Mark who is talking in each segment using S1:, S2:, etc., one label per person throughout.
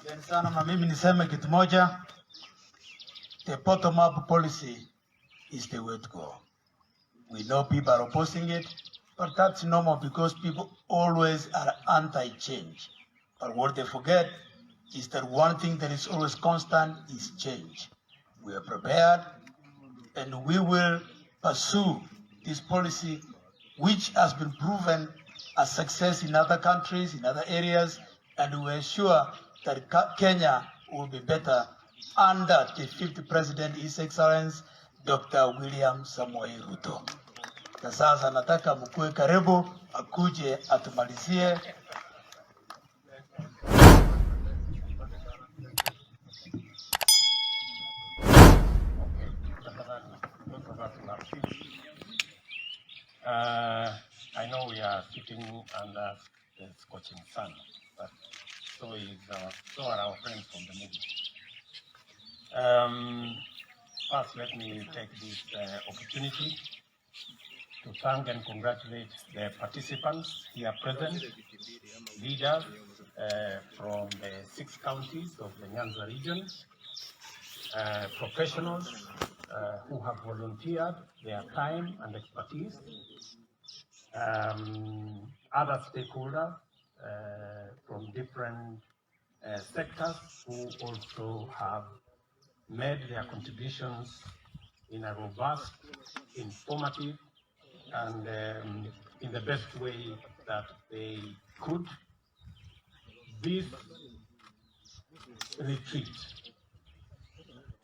S1: Asante sana, na mimi niseme kitu moja. The bottom-up policy is the way to go. We know people are opposing it, but that's normal because people always are anti-change. But what they forget is that one thing that is always constant is change. We are prepared and we will pursue this policy, which has been proven a success in other countries, in other areas, and we are sure that Kenya will be better under the 50th President, His Excellency Dr. William Samoei Ruto. Na sasa nataka mkue karibu akuje atumalizie.
S2: I know we are sitting under the scorching sun, but so are our friends from the movie. First, let me take this opportunity to thank and congratulate the participants here present, leaders from the 6 counties of the Nyanza region, professionals who have volunteered their time and expertise, other stakeholders from different sectors who also have made their contributions in a robust, informative, and in the best way that they could. This retreat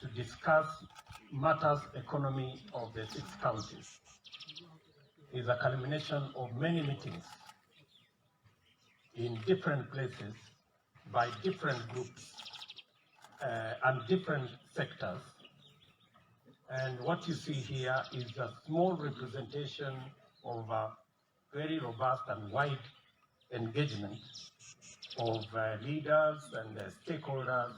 S2: to discuss matters economy of the 6 counties is a culmination of many meetings in different places by different groups and different sectors. And what you see here is a small representation of a very robust and wide engagement of leaders and stakeholders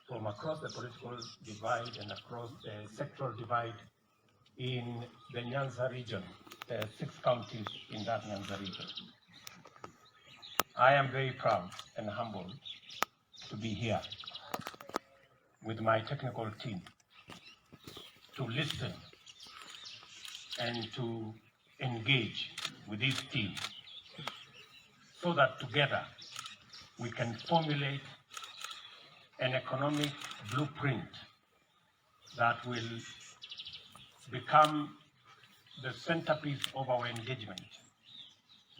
S2: from across the political divide and across the sectoral divide in the Nyanza region, the 6 counties in that Nyanza region. I am very proud and humbled to be here with my technical team to listen and to engage with this team so that together we can formulate an economic blueprint that will become the centerpiece of our engagement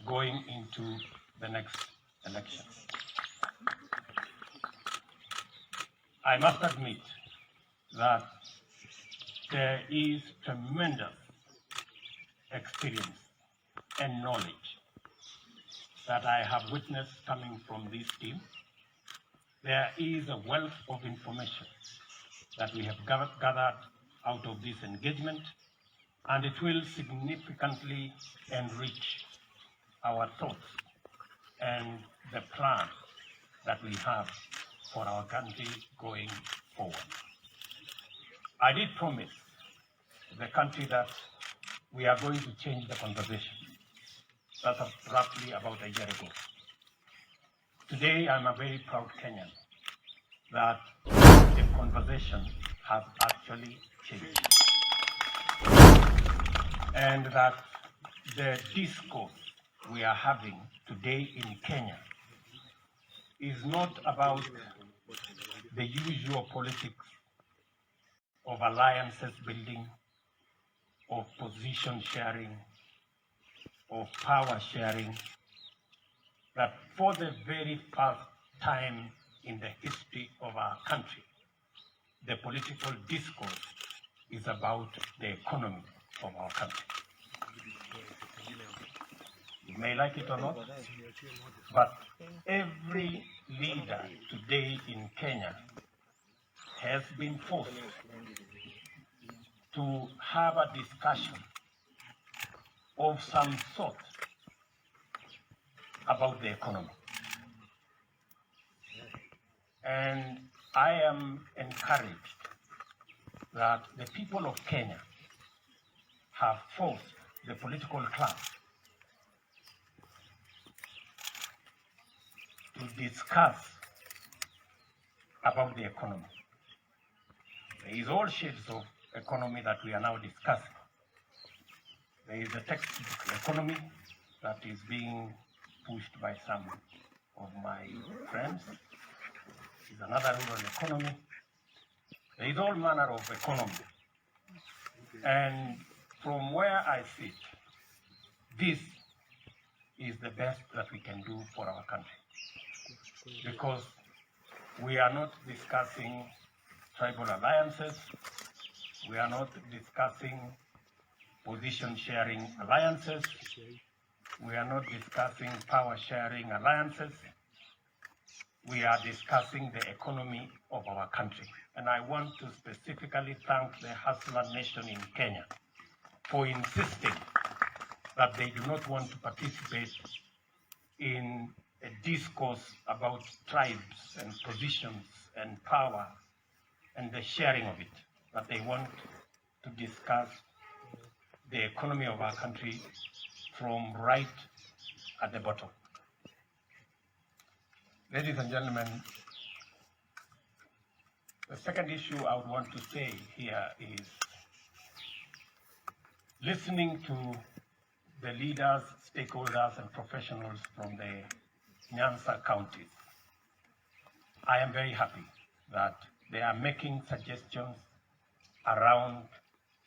S2: going into the next election. I must admit that there is tremendous experience and knowledge that I have witnessed coming from this team. There is a wealth of information that we have gathered out of this engagement, and it will significantly enrich our thoughts and the plan that we have for our country going forward. I did promise the country that we are going to change the conversation. That's roughly about a year ago. Today, I'm a very proud Kenyan that the conversation has actually changed. And that the discourse we are having today in Kenya is not about the usual politics of alliances building, of position sharing, of power sharing, that for the very first time in the history of our country, the political discourse is about the economy of our country. You may like it or not, but every leader today in Kenya has been forced to have a discussion of some sort about the economy. And I am encouraged that the people of Kenya have forced the political class to discuss about the economy. There is all shades of economy that we are now discussing. There is a textbook economy that is being pushed by some of my friends. There is another rural economy. There is all manner of economy. And from where I sit, this is the best that we can do for our country. Because we are not discussing tribal alliances. We are not discussing position sharing alliances. We are not discussing power sharing alliances. We are discussing the economy of our country. And I want to specifically thank the Hustler Nation in Kenya for insisting that they do not want to participate in a discourse about tribes and positions and power and the sharing of it, but they want to discuss the economy of our country from right at the bottom. Ladies and gentlemen, the second issue I would want to say here is listening to the leaders, stakeholders, and professionals from the Nyanza counties. I am very happy that they are making suggestions around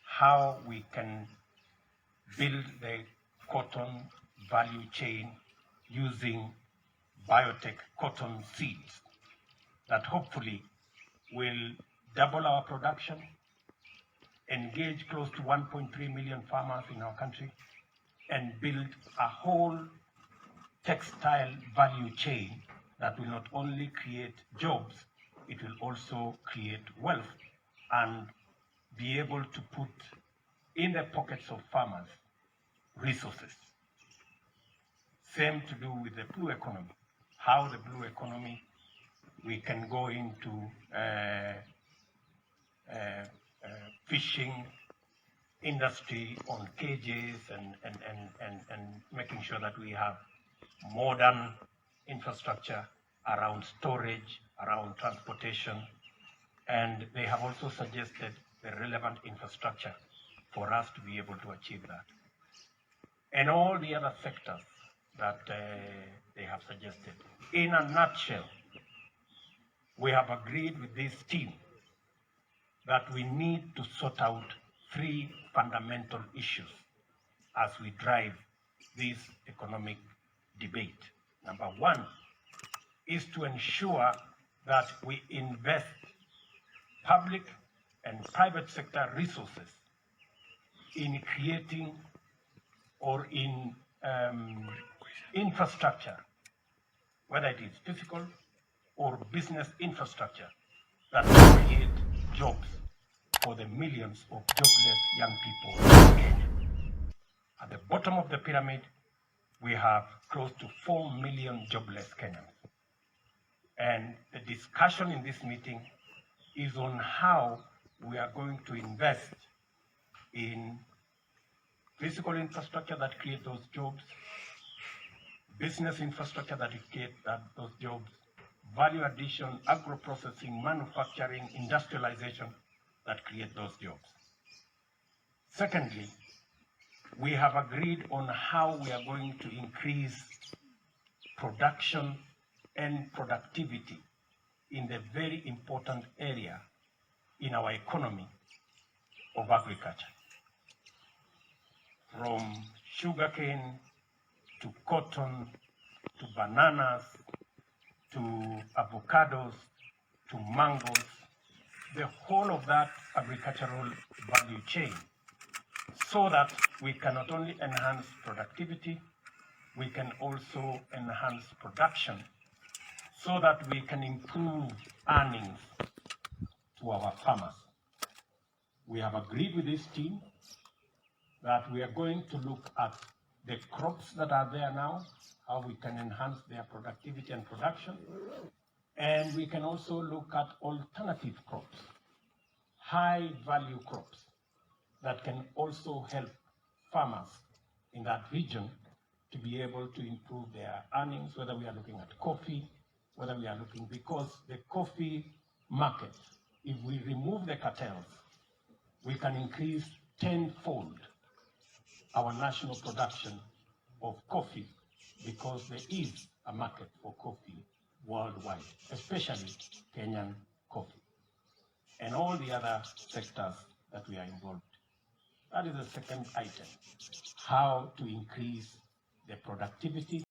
S2: how we can build the cotton value chain using biotech cotton seeds that hopefully will double our production, engage close to 1.3 million farmers in our country, and build a whole textile value chain that will not only create jobs, it will also create wealth and be able to put in the pockets of farmers resources. Same to do with the blue economy. How the blue economy, we can go into fishing industry on cages and making sure that we have modern infrastructure around storage, around transportation, and they have also suggested the relevant infrastructure for us to be able to achieve that. And all the other sectors that they have suggested. In a nutshell, we have agreed with this team that we need to sort out three fundamental issues as we drive this economic debate. Number one is to ensure that we invest public and private sector resources in creating or in infrastructure, whether it is physical or business infrastructure, that will create jobs for the millions of jobless young people in Kenya. At the bottom of the pyramid, we have close to 4 million jobless Kenyans. And the discussion in this meeting is on how we are going to invest in physical infrastructure that create those jobs, business infrastructure that create those jobs, value addition, agro-processing, manufacturing, industrialization that create those jobs. Secondly, we have agreed on how we are going to increase production and productivity in the very important area in our economy of agriculture. From sugarcane to cotton to bananas to avocados to mangoes, the whole of that agricultural value chain, so that we can not only enhance productivity, we can also enhance production, so that we can improve earnings to our farmers. We have agreed with this team that we are going to look at the crops that are there now, how we can enhance their productivity and production, and we can also look at alternative crops, high value crops that can also help farmers in that region to be able to improve their earnings, whether we are looking at coffee, whether we are looking, because the coffee market, if we remove the cartels, we can increase tenfold our national production of coffee, because there is a market for coffee worldwide, especially Kenyan coffee, and all the other sectors that we are involved. That is the second item, how to increase the productivity